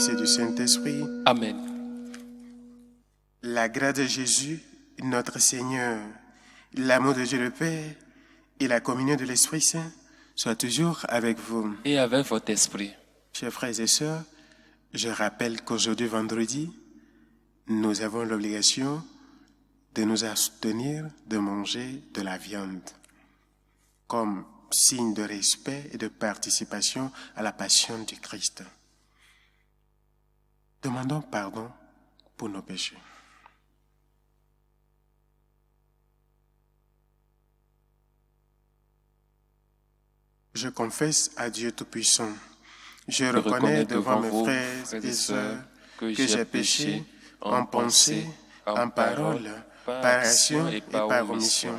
et du Saint-Esprit. Amen. La grâce de Jésus, notre Seigneur, l'amour de Dieu le Père et la communion de l'Esprit Saint soient toujours avec vous. Et avec votre esprit. Chers frères et sœurs, je rappelle qu'aujourd'hui, vendredi, nous avons l'obligation de nous abstenir de manger de la viande, comme signe de respect et de participation à la passion du Christ. Demandons pardon pour nos péchés. Je confesse à Dieu Tout-Puissant, je reconnais devant mes frères et sœurs que j'ai péché en pensée, en parole, par action et par omission.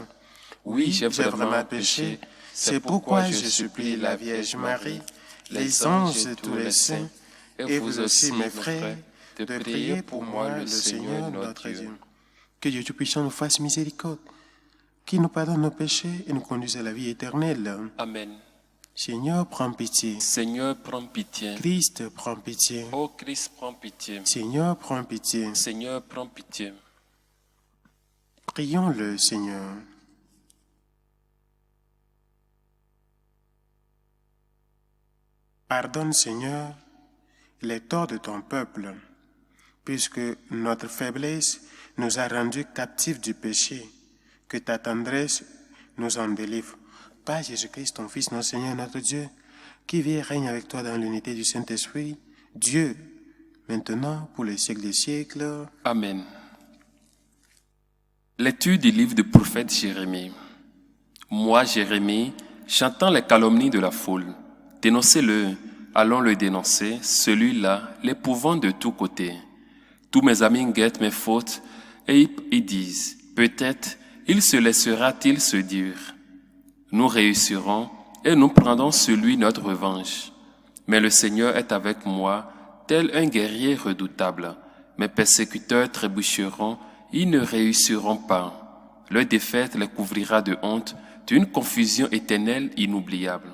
Oui, j'ai vraiment péché. C'est pourquoi je supplie la Vierge Marie, les anges et tous les saints, et vous aussi, mes frères, de prier pour moi, le Seigneur notre Dieu. Que Dieu Tout-Puissant nous fasse miséricorde, qu'il nous pardonne nos péchés et nous conduise à la vie éternelle. Amen. Seigneur, prends pitié. Seigneur, prends pitié. Christ, prends pitié. Ô Christ, prends pitié. Seigneur, prends pitié. Seigneur, prends pitié. Prions le Seigneur. Pardonne, Seigneur, les torts de ton peuple, puisque notre faiblesse nous a rendus captifs du péché. Que ta tendresse nous en délivre. Par Jésus-Christ, ton Fils, notre Seigneur, notre Dieu, qui vit et règne avec toi dans l'unité du Saint-Esprit, Dieu, maintenant, pour les siècles des siècles. Amen. Lecture du livre du prophète Jérémie. Moi, Jérémie, j'entends les calomnies de la foule. Dénoncez-le, allons le dénoncer, celui-là, l'épouvant de tous côtés. Tous mes amis guettent mes fautes et ils disent, peut-être, il se laissera-t-il se dire. Nous réussirons et nous prendrons sur lui notre revanche. Mais le Seigneur est avec moi, tel un guerrier redoutable. Mes persécuteurs trébucheront, ils ne réussiront pas. Leur défaite les couvrira de honte, d'une confusion éternelle inoubliable.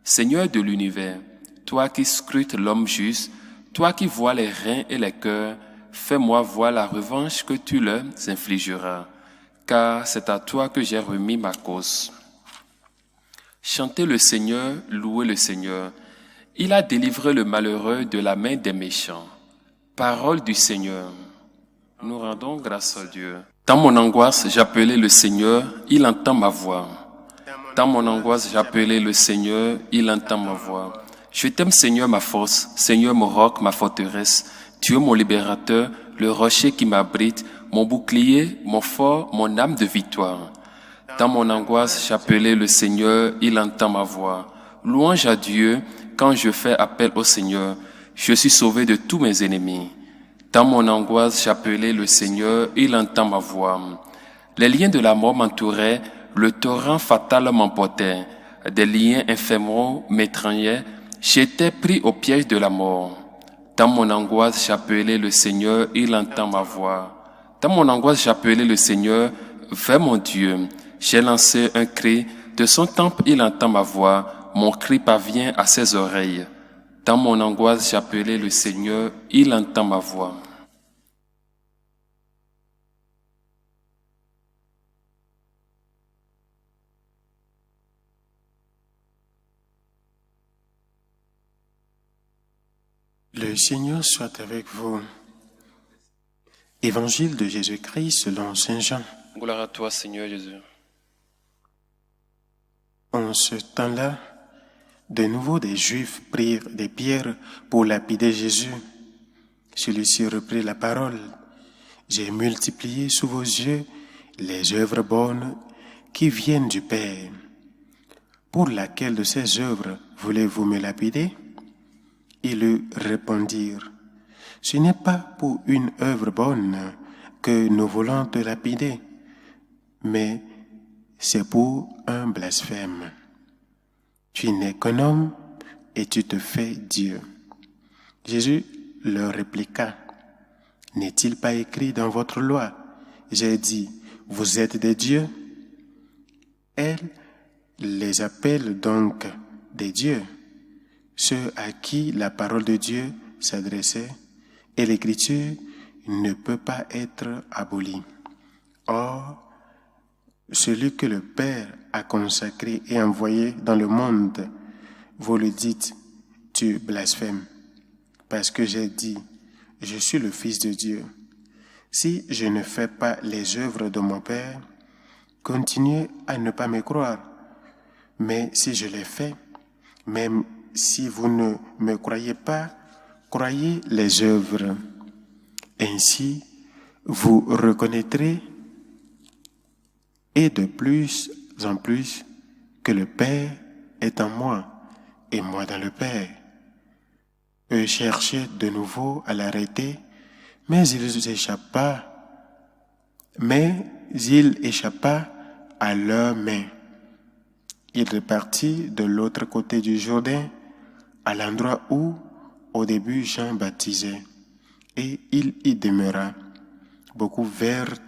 Seigneur de l'univers, toi qui scrutes l'homme juste, toi qui vois les reins et les cœurs, fais-moi voir la revanche que tu leur infligeras, car c'est à toi que j'ai remis ma cause. Chantez le Seigneur, louez le Seigneur. Il a délivré le malheureux de la main des méchants. Parole du Seigneur. Nous rendons grâce à Dieu. Dans mon angoisse, j'appelais le Seigneur, il entend ma voix. Dans mon angoisse, j'appelais le Seigneur, il entend ma voix. Je t'aime, Seigneur, ma force, Seigneur, mon roc, ma forteresse. Tu es mon libérateur, le rocher qui m'abrite, mon bouclier, mon fort, mon âme de victoire. Dans mon angoisse, j'appelais le Seigneur, il entend ma voix. Louange à Dieu, quand je fais appel au Seigneur, je suis sauvé de tous mes ennemis. Dans mon angoisse, j'appelais le Seigneur, il entend ma voix. Les liens de la mort m'entouraient, le torrent fatal m'emportait. Des liens infernaux m'étreignaient, j'étais pris au piège de la mort. Dans mon angoisse, j'appelais le Seigneur, il entend ma voix. Dans mon angoisse, j'appelais le Seigneur, vers mon Dieu. J'ai lancé un cri, de son temple il entend ma voix, mon cri parvient à ses oreilles. Dans mon angoisse j'appelais le Seigneur, il entend ma voix. Le Seigneur soit avec vous. Évangile de Jésus-Christ selon Saint Jean. Gloire à toi Seigneur Jésus. En ce temps-là, de nouveau des Juifs prirent des pierres pour lapider Jésus. Celui-ci reprit la parole. J'ai multiplié sous vos yeux les œuvres bonnes qui viennent du Père. Pour laquelle de ces œuvres voulez-vous me lapider? Ils lui répondirent, ce n'est pas pour une œuvre bonne que nous voulons te lapider, mais c'est pour un blasphème. Tu n'es qu'un homme et tu te fais Dieu. Jésus leur répliqua, n'est-il pas écrit dans votre loi, j'ai dit, vous êtes des dieux? Elle les appelle donc des dieux, ceux à qui la parole de Dieu s'adressait, et l'Écriture ne peut pas être abolie. Or, celui que le Père a consacré et envoyé dans le monde, vous le dites, tu blasphèmes, parce que j'ai dit, je suis le Fils de Dieu. Si je ne fais pas les œuvres de mon Père, continuez à ne pas me croire. Mais si je les fais, même si vous ne me croyez pas, croyez les œuvres. Ainsi, vous reconnaîtrez et de plus en plus que le Père est en moi et moi dans le Père. Eux cherchaient de nouveau à l'arrêter, mais il échappa à leurs mains. Il repartit de l'autre côté du Jourdain, à l'endroit où, au début, Jean baptisait, et il y demeura. Beaucoup vinrent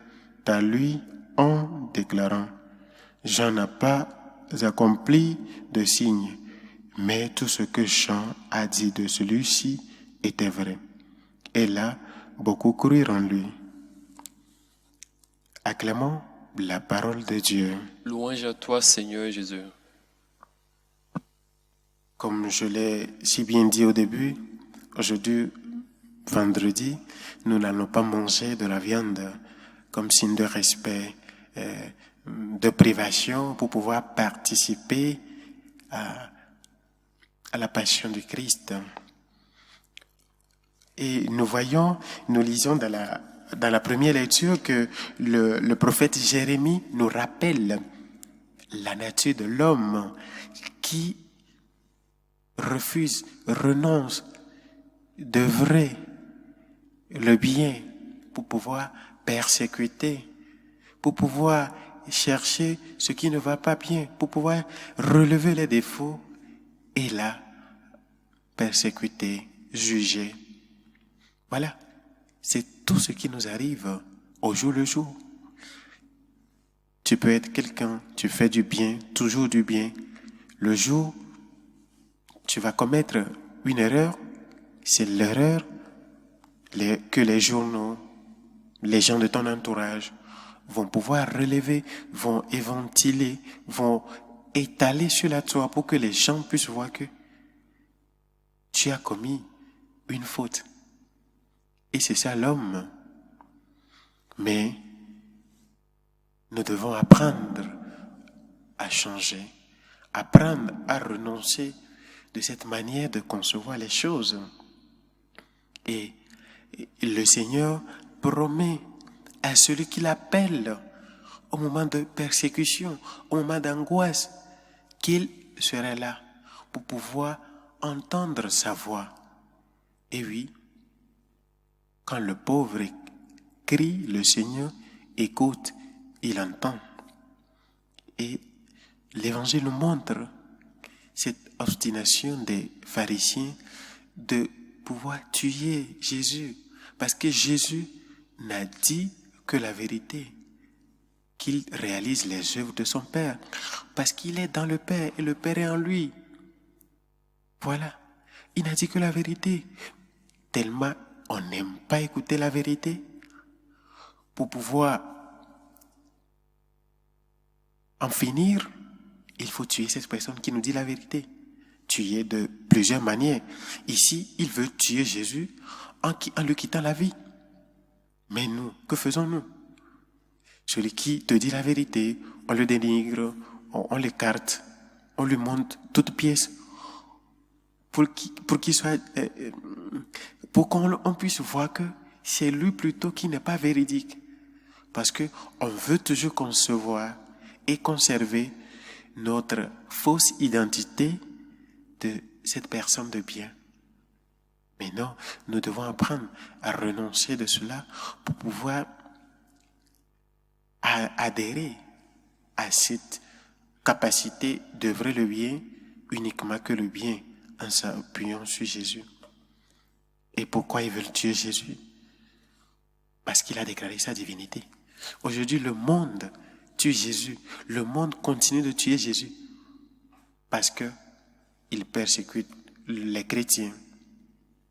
à lui en déclarant, Jean n'a pas accompli de signe, mais tout ce que Jean a dit de celui-ci était vrai. Et là, beaucoup crurent en lui. Acclamons la parole de Dieu. Louange à toi, Seigneur Jésus. Comme je l'ai si bien dit au début, aujourd'hui, vendredi, nous n'allons pas manger de la viande comme signe de respect, de privation pour pouvoir participer à la passion du Christ. Et nous lisons dans la première lecture que le prophète Jérémie nous rappelle la nature de l'homme qui renonce d'œuvrer le bien pour pouvoir persécuter, pour pouvoir chercher ce qui ne va pas bien, pour pouvoir relever les défauts et là, persécuter, juger. Voilà, c'est tout ce qui nous arrive au jour le jour. Tu peux être quelqu'un, tu fais du bien, toujours du bien. Le jour tu vas commettre une erreur, c'est l'erreur que les journaux, les gens de ton entourage vont pouvoir relever, vont éventiler, vont étaler sur la toile pour que les gens puissent voir que tu as commis une faute. Et c'est ça l'homme. Mais nous devons apprendre à changer, apprendre à renoncer de cette manière de concevoir les choses. Et le Seigneur promet à celui qui l'appelle au moment de persécution, au moment d'angoisse, qu'il serait là pour pouvoir entendre sa voix. Et oui, quand le pauvre crie, le Seigneur écoute, il entend. Et l'Évangile nous montre cette obstination des pharisiens de pouvoir tuer Jésus. Parce que Jésus n'a dit que la vérité, qu'il réalise les œuvres de son Père. Parce qu'il est dans le Père et le Père est en lui. Voilà. Il n'a dit que la vérité. Tellement on n'aime pas écouter la vérité. Pour pouvoir en finir, il faut tuer cette personne qui nous dit la vérité. Tuer de plusieurs manières. Ici, il veut tuer Jésus en lui quittant la vie. Mais nous, que faisons-nous? Celui qui te dit la vérité, on le dénigre, on l'écarte, on lui montre toute pièce pour qu'on puisse voir que c'est lui plutôt qui n'est pas véridique. Parce que on veut toujours concevoir et conserver notre fausse identité de cette personne de bien. Mais non, nous devons apprendre à renoncer de cela pour pouvoir adhérer à cette capacité d'œuvrer le bien uniquement que le bien en s'appuyant sur Jésus. Et pourquoi ils veulent tuer Jésus? Parce qu'il a déclaré sa divinité. Aujourd'hui, le monde tue Jésus. Le monde continue de tuer Jésus parce que il persécute les chrétiens.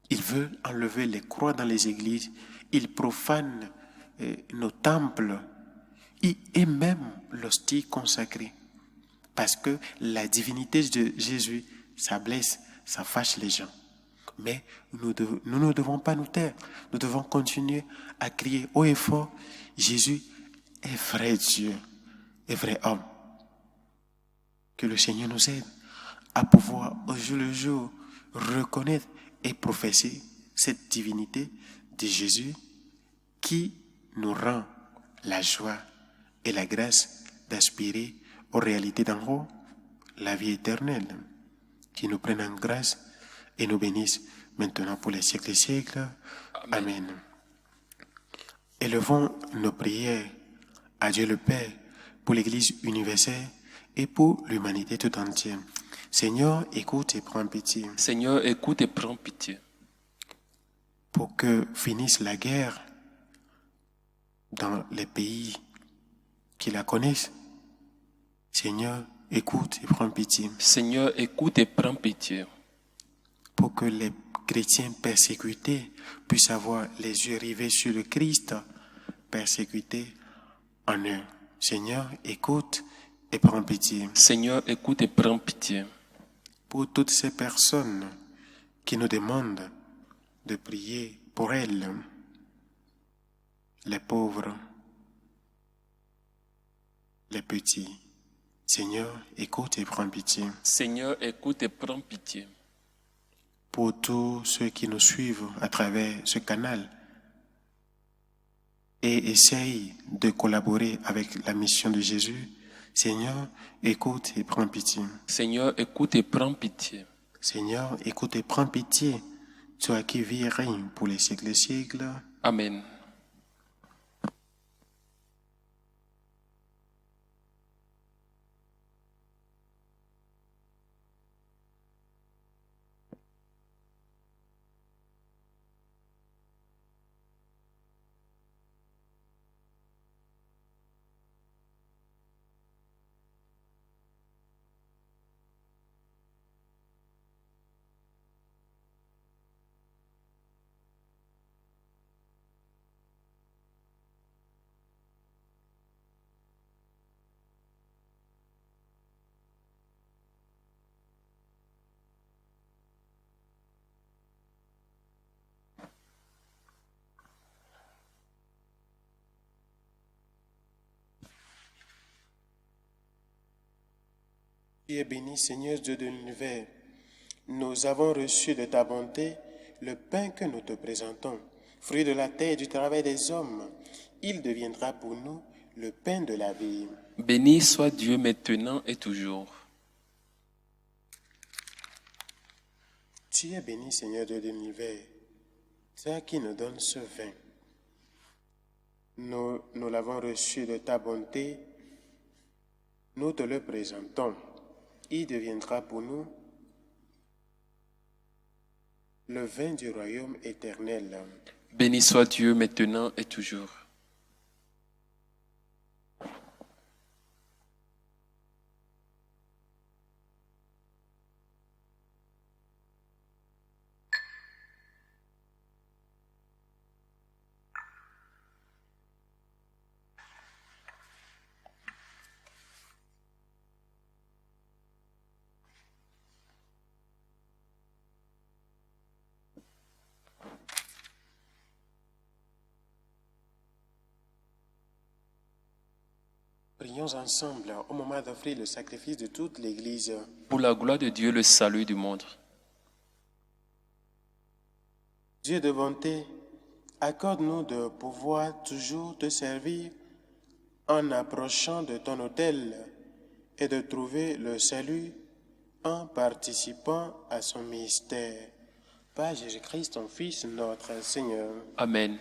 Ils veulent enlever les croix dans les églises. Ils profanent nos temples et même l'hostie consacrée. Parce que la divinité de Jésus, ça blesse, ça fâche les gens. Mais nous ne devons pas nous taire. Nous devons continuer à crier haut et fort, Jésus est vrai Dieu, est vrai homme. Que le Seigneur nous aide à pouvoir au jour le jour reconnaître et professer cette divinité de Jésus qui nous rend la joie et la grâce d'aspirer aux réalités d'en haut, la vie éternelle, qui nous prenne en grâce et nous bénisse maintenant pour les siècles et siècles. Amen. Élevons nos prières à Dieu le Père pour l'Église universelle et pour l'humanité tout entière. Seigneur, écoute et prends pitié. Seigneur, écoute et prends pitié. Pour que finisse la guerre dans les pays qui la connaissent. Seigneur, écoute et prends pitié. Seigneur, écoute et prends pitié. Pour que les chrétiens persécutés puissent avoir les yeux rivés sur le Christ, persécutés en eux. Seigneur, écoute et prends pitié. Seigneur, écoute et prends pitié. Pour toutes ces personnes qui nous demandent de prier pour elles, les pauvres, les petits. Seigneur, écoute et prends pitié. Seigneur, écoute et prends pitié. Pour tous ceux qui nous suivent à travers ce canal et essayent de collaborer avec la mission de Jésus, Seigneur, écoute et prends pitié. Seigneur, écoute et prends pitié. Seigneur, écoute et prends pitié. Toi qui vis et règnes pour les siècles des siècles. Amen. Tu es béni, Seigneur Dieu de l'univers. Nous avons reçu de ta bonté le pain que nous te présentons, fruit de la terre et du travail des hommes. Il deviendra pour nous le pain de la vie. Béni soit Dieu maintenant et toujours. Tu es béni, Seigneur Dieu de l'univers, toi qui nous donnes ce vin. Nous l'avons reçu de ta bonté, nous te le présentons. Il deviendra pour nous le vin du royaume éternel. Béni soit Dieu maintenant et toujours. Prions ensemble au moment d'offrir le sacrifice de toute l'Église. Pour la gloire de Dieu, le salut du monde. Dieu de bonté, accorde-nous de pouvoir toujours te servir en approchant de ton autel et de trouver le salut en participant à son mystère. Par Jésus-Christ, ton Fils, notre Seigneur. Amen.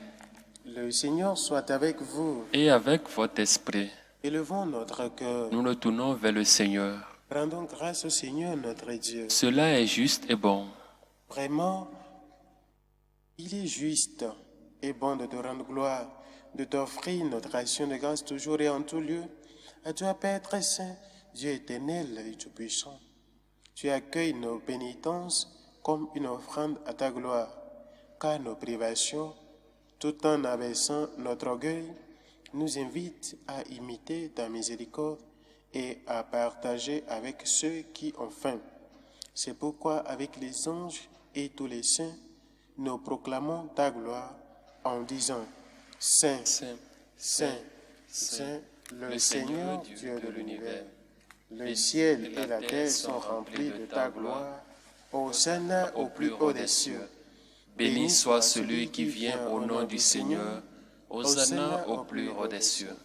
Le Seigneur soit avec vous. Et avec votre esprit, Élevons notre cœur. nous nous tournons vers le Seigneur. Rendons grâce au Seigneur notre Dieu. Cela est juste et bon. Vraiment, il est juste et bon de te rendre gloire, de t'offrir notre action de grâce toujours et en tout lieu. À toi, Père très saint, Dieu éternel et tout-puissant. Tu accueilles nos pénitences comme une offrande à ta gloire. car nos privations, tout en abaissant notre orgueil, nous invitent à imiter ta miséricorde et à partager avec ceux qui ont faim. C'est pourquoi, avec les anges et tous les saints, nous proclamons ta gloire en disant: Saint, Saint, Saint, Saint, le Seigneur Dieu de l'univers. Le ciel et la terre sont remplis de ta gloire. Hosanna au plus haut des cieux. Béni soit celui qui vient au nom du Seigneur. Hosanna au plus haut des cieux.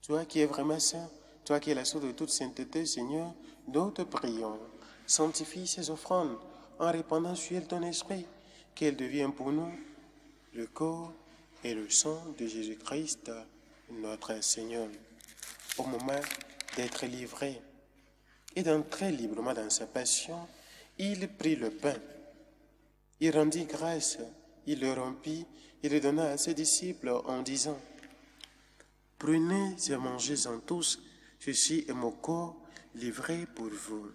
Toi qui es vraiment saint, toi qui es la source de toute sainteté, Seigneur, nous te prions. Sanctifie ces offrandes en répandant sur elles ton esprit, qu'elles deviennent pour nous le corps et le sang de Jésus-Christ, notre Seigneur. Au moment d'être livré et d'entrer librement dans sa passion, il prit le pain. Il rendit grâce, il le rompit, il le donna à ses disciples en disant: Prenez et mangez-en tous, ceci est mon corps livré pour vous.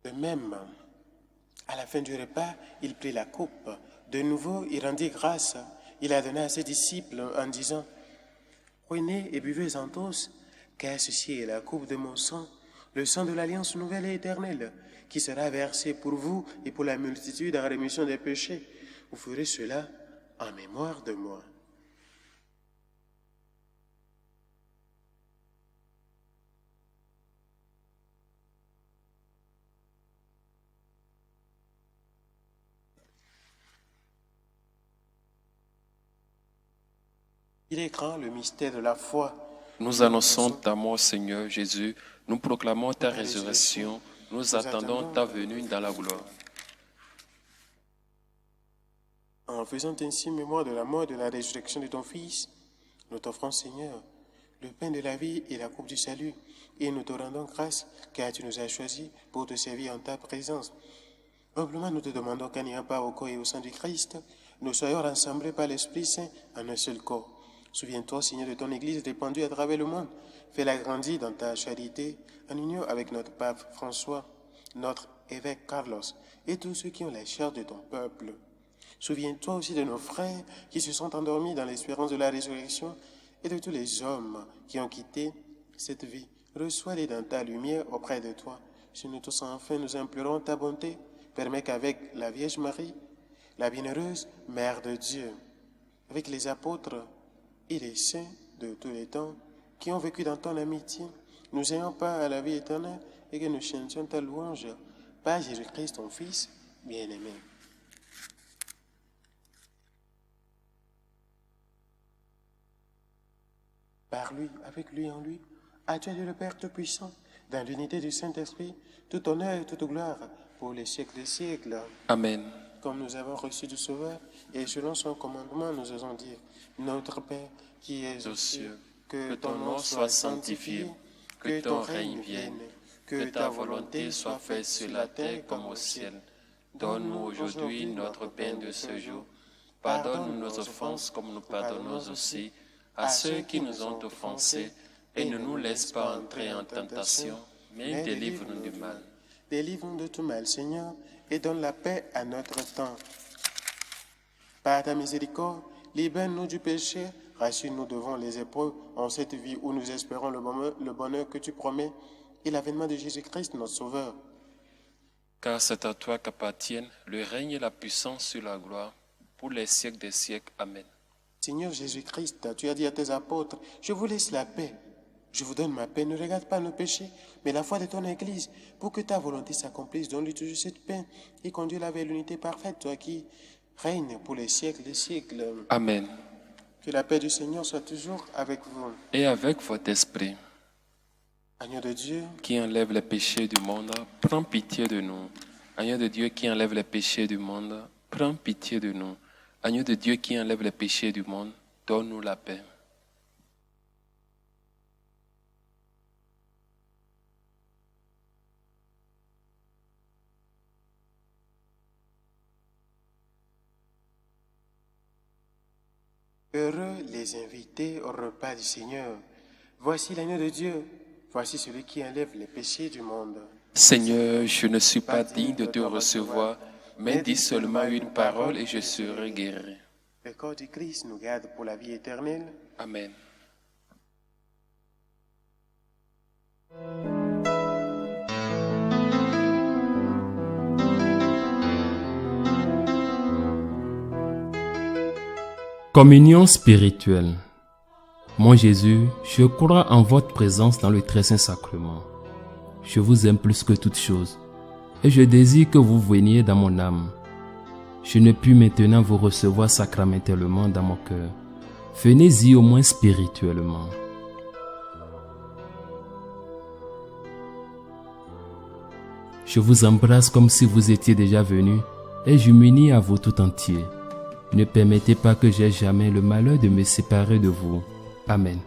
De même, à la fin du repas, il prit la coupe. De nouveau, il rendit grâce. Il la donna à ses disciples en disant: Prenez et buvez-en tous, car ceci est la coupe de mon sang, le sang de l'alliance nouvelle et éternelle, qui sera versé pour vous et pour la multitude en rémission des péchés. Vous ferez cela en mémoire de moi. Il est grand le mystère de la foi. Nous annonçons ta mort, Seigneur Jésus. Nous proclamons ta résurrection. Nous attendons ta venue dans la gloire. En faisant ainsi mémoire de la mort et de la résurrection de ton Fils, nous t'offrons, Seigneur, le pain de la vie et la coupe du salut, et nous te rendons grâce, car tu nous as choisis pour te servir en ta présence. Humblement, nous te demandons qu'en ayant part au corps et au sang du Christ, nous soyons rassemblés par l'Esprit Saint en un seul corps. Souviens-toi, Seigneur, de ton Église répandue à travers le monde. Fais-la grandir dans ta charité, en union avec notre pape François, notre évêque Carlos, et tous ceux qui ont la chair de ton peuple. Souviens-toi aussi de nos frères qui se sont endormis dans l'espérance de la résurrection et de tous les hommes qui ont quitté cette vie. Reçois-les dans ta lumière auprès de toi. Si nous tous enfin nous implorons ta bonté, permets qu'avec la Vierge Marie, la bienheureuse Mère de Dieu, avec les apôtres et les saints de tous les temps qui ont vécu dans ton amitié, nous ayons part à la vie éternelle et que nous chantions ta louange par Jésus-Christ, ton Fils bien-aimé. Par lui, avec lui, en lui, à toi Dieu le Père Tout-Puissant, dans l'unité du Saint-Esprit, tout honneur et toute gloire pour les siècles des siècles. Amen. Comme nous avons reçu du Sauveur, et selon son commandement, nous osons dire: Notre Père, qui es aux cieux, que ton nom soit sanctifié, que ton règne vienne, que ta volonté soit faite sur la terre comme au ciel. Donne-nous aujourd'hui notre pain de ce jour. Pardonne-nous nos offenses comme nous pardonnons aussi à ceux qui nous ont offensés, et ne nous laisse pas entrer en tentation, mais délivre-nous du mal. Délivre-nous de tout mal, Seigneur, et donne la paix à notre temps. Par ta miséricorde, libère-nous du péché, rassure-nous devant les épreuves en cette vie où nous espérons le bonheur que tu promets et l'avènement de Jésus-Christ, notre Sauveur. Car c'est à toi qu'appartiennent le règne et la puissance sur la gloire, pour les siècles des siècles. Amen. Seigneur Jésus-Christ, tu as dit à tes apôtres: Je vous laisse la paix. Je vous donne ma paix. Ne regarde pas nos péchés, mais la foi de ton Église, pour que ta volonté s'accomplisse. Donne-lui toujours cette paix et conduis-la vers l'unité parfaite, toi qui règnes pour les siècles des siècles. Amen. Que la paix du Seigneur soit toujours avec vous. Et avec votre esprit. Agneau de Dieu, qui enlève les péchés du monde, prends pitié de nous. Agneau de Dieu qui enlève les péchés du monde, prends pitié de nous. Agneau de Dieu qui enlève les péchés du monde, donne-nous la paix. Heureux les invités au repas du Seigneur. Voici l'agneau de Dieu. Voici celui qui enlève les péchés du monde. Seigneur, je ne suis pas digne de te recevoir, mais dis seulement une parole et je serai guéri. Le corps du Christ nous garde pour la vie éternelle. Amen. Communion spirituelle. Mon Jésus, je crois en votre présence dans le très saint sacrement. Je vous aime plus que toute chose et je désire que vous veniez dans mon âme. Je ne puis maintenant vous recevoir sacramentellement dans mon cœur. Venez-y au moins spirituellement. Je vous embrasse comme si vous étiez déjà venu et je m'unis à vous tout entier. Ne permettez pas que j'aie jamais le malheur de me séparer de vous. Amen.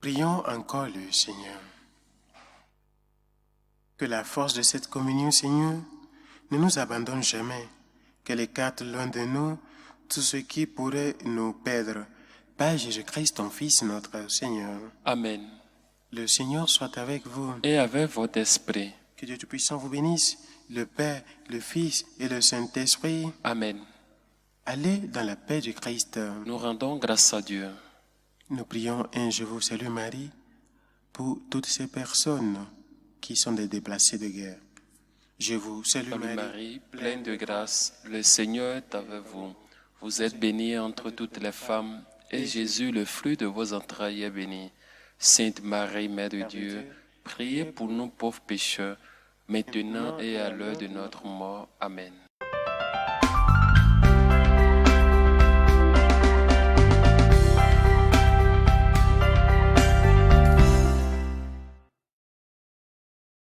Prions encore le Seigneur. Que la force de cette communion, Seigneur, ne nous abandonne jamais, qu'elle écarte loin de nous tout ce qui pourrait nous perdre. Par Jésus-Christ, ton Fils, notre Seigneur. Amen. Le Seigneur soit avec vous. Et avec votre esprit. Que Dieu Tout-Puissant vous bénisse, le Père, le Fils et le Saint-Esprit. Amen. Allez dans la paix du Christ. Nous rendons grâce à Dieu. Nous prions un Je vous salue Marie pour toutes ces personnes qui sont des déplacés de guerre. Je vous salue Marie, pleine de grâce, le Seigneur est avec vous. Vous êtes bénie entre toutes les femmes, et Jésus, le fruit de vos entrailles, est béni. Sainte Marie, Mère de Dieu, priez pour nous pauvres pécheurs, maintenant et à l'heure de notre mort. Amen.